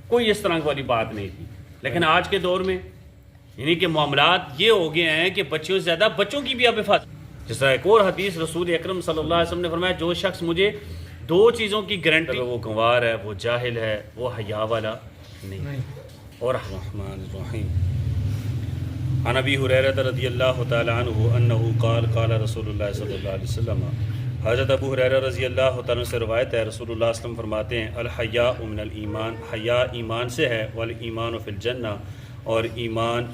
کوئی اس طرح والی بات نہیں تھی. لیکن آج کے دور میں یعنی کہ معاملات یہ ہو گئے ہیں کہ بچوں سے زیادہ بچوں کی بھی اب حفاظت. جس طرح ایک اور حدیث رسول اکرم صلی اللہ علیہ وسلم نے فرمایا جو شخص مجھے دو چیزوں کی گارنٹی، وہ گنوار ہے، وہ جاہل ہے، وہ حیا والا نہیں. اور الرحمن الرحیم عن ابی ہریرہ رضی اللہ تعالی عنہ انہ قال قال رسول اللہ صلی اللہ علیہ وسلم. حضرت ابو ہریرہ رضی اللہ تعالیٰ سے روایت ہے، رسول اللہ صلی اللہ علیہ وسلم فرماتے ہیں الحیاء من الایمان، حیا ایمان سے ہے، والایمان فی الجنہ، اور ایمان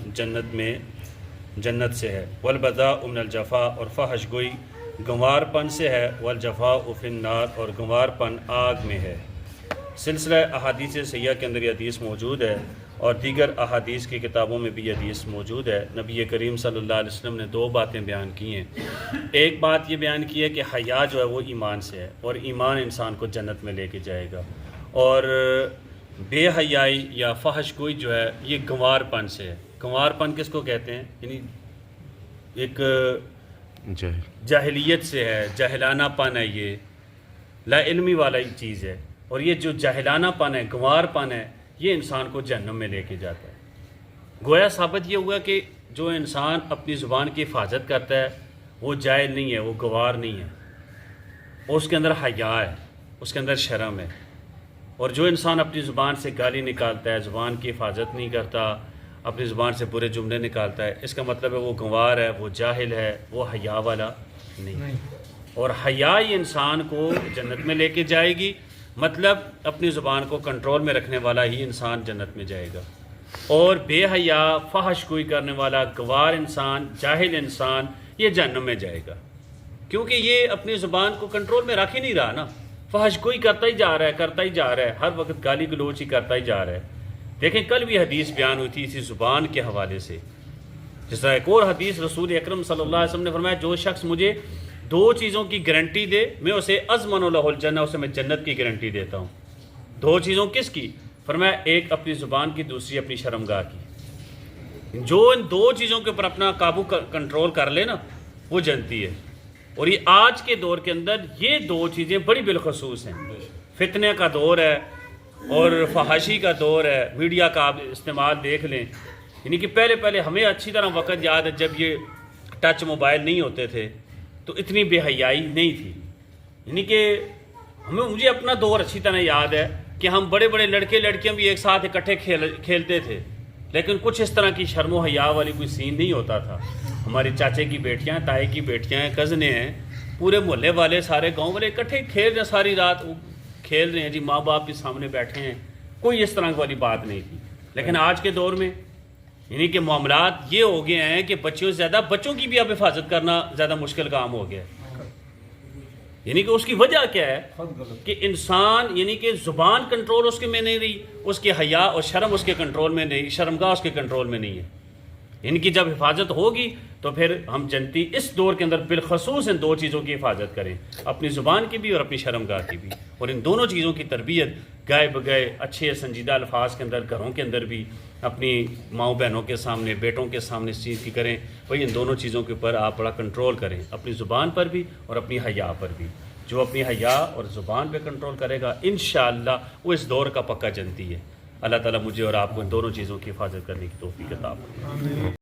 جنت سے ہے، والبذاء من الجفاء، اور فحش گوئی گنوار پن سے ہے، والجفاء فی النار، اور گنوار پن آگ میں ہے. سلسلہ احادیث سیاح کے اندر یہ حدیث موجود ہے، اور دیگر احادیث کی کتابوں میں بھی یہ حدیث موجود ہے. نبی کریم صلی اللہ علیہ وسلم نے دو باتیں بیان کی ہیں. ایک بات یہ بیان کی ہے کہ حیا جو ہے وہ ایمان سے ہے، اور ایمان انسان کو جنت میں لے کے جائے گا، اور بے حیائی یا فحش گوئی جو ہے یہ گنوار پن سے ہے. گنوار پن کس کو کہتے ہیں؟ یعنی ایک جاہلیت سے ہے، جاہلانہ پن ہے، یہ لا علمی والا ہی چیز ہے. اور یہ جو جاہلانہ پن ہے، گنوار پن ہے، یہ انسان کو جہنم میں لے کے جاتا ہے. گویا ثابت یہ ہوا کہ جو انسان اپنی زبان کی حفاظت کرتا ہے وہ جاہل نہیں ہے، وہ گوار نہیں ہے، اس کے اندر حیا ہے، اس کے اندر شرم ہے. اور جو انسان اپنی زبان سے گالی نکالتا ہے، زبان کی حفاظت نہیں کرتا، اپنی زبان سے برے جملے نکالتا ہے، اس کا مطلب ہے وہ گنوار ہے، وہ جاہل ہے، وہ حیا والا نہیں. اور حیا ہی انسان کو جنت میں لے کے جائے گی. مطلب اپنی زبان کو کنٹرول میں رکھنے والا ہی انسان جنت میں جائے گا، اور بے حیا فحش گوئی کرنے والا گوار انسان، جاہل انسان، یہ جہنم میں جائے گا، کیونکہ یہ اپنی زبان کو کنٹرول میں رکھ ہی نہیں رہا نا. فحش گوئی کرتا ہی جا رہا ہے، ہر وقت گالی گلوچ ہی کرتا ہی جا رہا ہے. دیکھیں کل بھی حدیث بیان ہوئی تھی اسی زبان کے حوالے سے. جس طرح ایک اور حدیث رسول اکرم صلی اللہ علیہ وسلم نے فرمایا جو شخص مجھے دو چیزوں کی گارنٹی دے میں اسے اضمن لہ الجنہ، اسے میں جنت کی گارنٹی دیتا ہوں. دو چیزوں کس کی؟ فرمایا ایک اپنی زبان کی، دوسری اپنی شرمگاہ کی. جو ان دو چیزوں کے اوپر اپنا قابو کنٹرول کر لے نا وہ جنتی ہے. اور یہ آج کے دور کے اندر یہ دو چیزیں بڑی بالخصوص ہیں. فتنے کا دور ہے اور فحاشی کا دور ہے. میڈیا کا آپ استعمال دیکھ لیں، یعنی کہ پہلے ہمیں اچھی طرح وقت یاد ہے جب یہ ٹچ موبائل نہیں ہوتے تھے تو اتنی بے حیائی نہیں تھی. یعنی کہ مجھے اپنا دور اچھی طرح یاد ہے کہ ہم بڑے بڑے لڑکے لڑکیاں بھی ایک ساتھ اکٹھے کھیلتے تھے، لیکن کچھ اس طرح کی شرم و حیا والی کوئی سین نہیں ہوتا تھا. ہماری چاچے کی بیٹیاں، تائی کی بیٹیاں ہیں، کزنیں ہیں، پورے محلے والے، سارے گاؤں والے اکٹھے کھیل رہے ہیں، ساری رات کھیل رہے ہیں جی، ماں باپ کے سامنے بیٹھے ہیں. کوئی اس طرح والی بات نہیں تھی. لیکن آج کے دور میں یعنی کہ معاملات یہ ہو گئے ہیں کہ بچوں سے زیادہ بچوں کی بھی اب حفاظت کرنا زیادہ مشکل کام ہو گیا ہے. یعنی کہ اس کی وجہ کیا ہے کہ انسان یعنی کہ زبان کنٹرول اس کے میں نہیں رہی، اس کے حیا اور شرم اس کے کنٹرول میں نہیں، شرمگاہ اس کے کنٹرول میں نہیں ہے. ان کی جب حفاظت ہوگی تو پھر ہم جنتی اس دور کے اندر بالخصوص ان دو چیزوں کی حفاظت کریں، اپنی زبان کی بھی اور اپنی شرمگاہ کی بھی. اور ان دونوں چیزوں کی تربیت گائے بگائے اچھے سنجیدہ الفاظ کے اندر گھروں کے اندر بھی اپنی ماؤں بہنوں کے سامنے، بیٹوں کے سامنے اس چیز کی کریں. بھائی ان دونوں چیزوں کے اوپر آپ بڑا کنٹرول کریں، اپنی زبان پر بھی اور اپنی حیا پر بھی. جو اپنی حیا اور زبان پہ کنٹرول کرے گا انشاءاللہ وہ اس دور کا پکا جنتی ہے. اللہ تعالیٰ مجھے اور آپ کو ان دونوں چیزوں کی حفاظت کرنے کی توفیق عطا فرمائے.